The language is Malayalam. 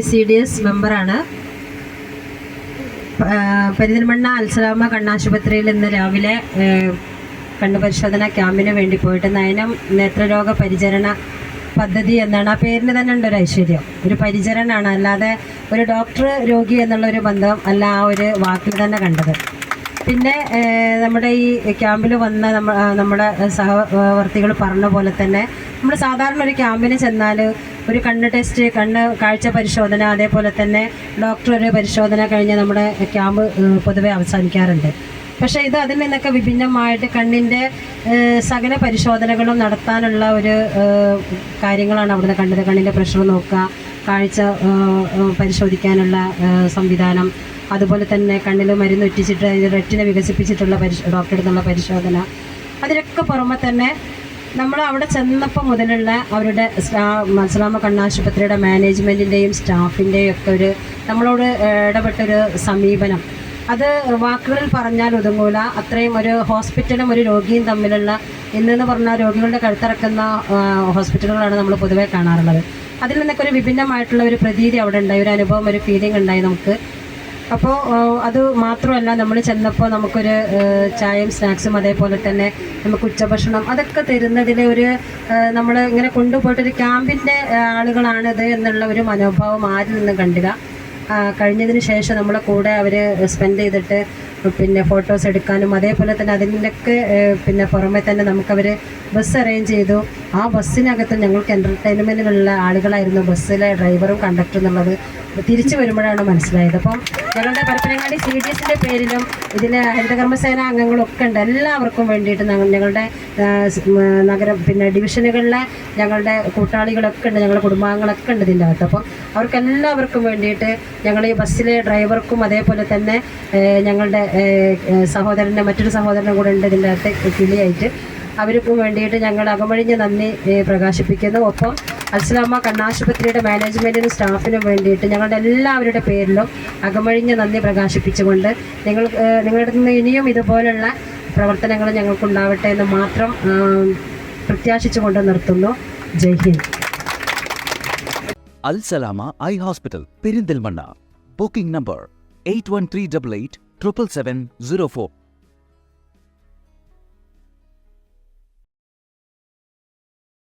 CDS മെമ്പറാണ്. പെരിന്തൽമണ്ണ അൽസലാമ കണ്ണാശുപത്രിയിൽ ഇന്ന് രാവിലെ കണ്ണു പരിശോധന ക്യാമ്പിന് വേണ്ടി പോയിട്ട് നയനം നേത്രരോഗ പരിചരണ പദ്ധതി എന്നാണ്. ആ പേരിന് തന്നെ ഉണ്ട് ഒരു ഐശ്വര്യം. ഒരു പരിചരണമാണ്, അല്ലാതെ ഒരു ഡോക്ടർ രോഗി എന്നുള്ളൊരു ബന്ധം അല്ല ആ ഒരു വാക്കിൽ തന്നെ കണ്ടത്. പിന്നെ നമ്മുടെ ഈ ക്യാമ്പിൽ വന്ന നമ്മുടെ സഹവർത്തികൾ പറഞ്ഞ പോലെ തന്നെ നമ്മൾ സാധാരണ ഒരു ക്യാമ്പിന് ചെന്നാൽ ഒരു കണ്ണ് ടെസ്റ്റ്, കണ്ണ് കാഴ്ച പരിശോധന, അതേപോലെ തന്നെ ഡോക്ടർ ഒരു പരിശോധന കഴിഞ്ഞ് നമ്മുടെ ക്യാമ്പ് പൊതുവെ അവസാനിക്കാറുണ്ട്. പക്ഷേ ഇത് അതിൽ നിന്നൊക്കെ വിഭിന്നമായിട്ട് കണ്ണിൻ്റെ സകല പരിശോധനകളും നടത്താനുള്ള ഒരു കാര്യങ്ങളാണ് അവിടുന്ന് കണ്ടത്. കണ്ണിൻ്റെ പ്രഷർ നോക്കുക, കാഴ്ച പരിശോധിക്കാനുള്ള സംവിധാനം, അതുപോലെ തന്നെ കണ്ണിൽ മരുന്ന് ഒറ്റിച്ചിട്ട് റെറ്റിനെ വികസിപ്പിച്ചിട്ടുള്ള ഡോക്ടറുടെ നിന്നുള്ള പരിശോധന. അതിനൊക്കെ പുറമെ തന്നെ നമ്മൾ അവിടെ ചെന്നപ്പോൾ മുതലുള്ള അവരുടെ അൽസലാമ കണ്ണാശുപത്രിയുടെ മാനേജ്മെൻറ്റിൻ്റെയും സ്റ്റാഫിൻ്റെയും ഒക്കെ ഒരു നമ്മളോട് ഇടപെട്ടൊരു സമീപനം, അത് വാക്കുകളിൽ പറഞ്ഞാൽ ഒതുങ്ങൂല. അത്രയും ഒരു ഹോസ്പിറ്റലും ഒരു രോഗിയും തമ്മിലുള്ള, ഇന്നെന്ന് പറഞ്ഞാൽ രോഗികളുടെ കഴുത്തിറക്കുന്ന ഹോസ്പിറ്റലുകളാണ് നമ്മൾ പൊതുവെ കാണാറുള്ളത്. അതിൽ നിന്നൊക്കെ ഒരു വിഭിന്നമായിട്ടുള്ള ഒരു പ്രതീതി അവിടെ ഉണ്ടായി, ഒരു അനുഭവം, ഒരു ഫീലിംഗ് ഉണ്ടായി നമുക്ക്. അപ്പോൾ അത് മാത്രമല്ല, നമ്മൾ ചെന്നപ്പോൾ നമുക്കൊരു ചായയും സ്നാക്സും അതേപോലെ തന്നെ നമുക്ക് ഉച്ചഭക്ഷണം അതൊക്കെ തരുന്നതിൽ ഒരു നമ്മൾ ഇങ്ങനെ കൊണ്ടുപോയിട്ടൊരു ക്യാമ്പിൻ്റെ ആളുകളാണിത് എന്നുള്ള ഒരു മനോഭാവം ആരിൽ നിന്നും കണ്ടില്ല. കഴിഞ്ഞതിന് ശേഷം നമ്മളെ കൂടെ അവർ സ്പെൻഡ് ചെയ്തിട്ട് പിന്നെ ഫോട്ടോസ് എടുക്കാനും അതേപോലെ തന്നെ അതിൻ്റെയൊക്കെ പിന്നെ പുറമെ തന്നെ നമുക്കവർ ബസ് അറേഞ്ച് ചെയ്തു. ആ ബസ്സിനകത്ത് ഞങ്ങൾക്ക് എൻ്റർടൈൻമെൻറ്റിനുള്ള ആളുകളായിരുന്നു ബസ്സിലെ ഡ്രൈവറും കണ്ടക്ടറും എന്നുള്ളത് തിരിച്ചു വരുമ്പോഴാണ് മനസ്സിലായത്. അപ്പം ഞങ്ങളുടെ പരപ്പനങ്ങാടി CDSൻ്റെ പേരിലും ഇതിലെ ഹരിതകർമ്മസേന അംഗങ്ങളൊക്കെ ഉണ്ട്. എല്ലാവർക്കും വേണ്ടിയിട്ട് ഞങ്ങളുടെ നഗരം പിന്നെ ഡിവിഷനുകളിലെ ഞങ്ങളുടെ കൂട്ടാളികളൊക്കെ ഉണ്ട്, ഞങ്ങളുടെ കുടുംബാംഗങ്ങളൊക്കെ ഉണ്ട് ഇതിൻ്റെ അകത്ത്. അപ്പം അവർക്കെല്ലാവർക്കും വേണ്ടിയിട്ട് ഞങ്ങൾ ഈ ബസ്സിലെ ഡ്രൈവർക്കും അതേപോലെ തന്നെ ഞങ്ങളുടെ സഹോദരൻ്റെ മറ്റൊരു സഹോദരനും കൂടെ ഉണ്ട് ഇതിൻ്റെ അകത്ത് കിളിയായിട്ട്, അവർക്കും വേണ്ടിയിട്ട് ഞങ്ങൾ അകമഴിഞ്ഞ നന്ദി പ്രകാശിപ്പിക്കുന്നു. ഒപ്പം അൽസലാമ കണ്ണാശുപത്രിയുടെ മാനേജ്മെൻറ്റിനും സ്റ്റാഫിനും വേണ്ടിയിട്ട് ഞങ്ങളുടെ എല്ലാവരുടെ പേരിലും അകമഴിഞ്ഞ നന്ദി പ്രകാശിപ്പിച്ചുകൊണ്ട് നിങ്ങളുടെ നിന്ന് ഇനിയും ഇതുപോലുള്ള പ്രവർത്തനങ്ങൾ ഞങ്ങൾക്കുണ്ടാവട്ടെ എന്ന് മാത്രം പ്രത്യാശിച്ചുകൊണ്ട് നിർത്തുന്നു. Jai Hind. Alsalama eye hospital, Perinthalmanna. Booking number 8138877704.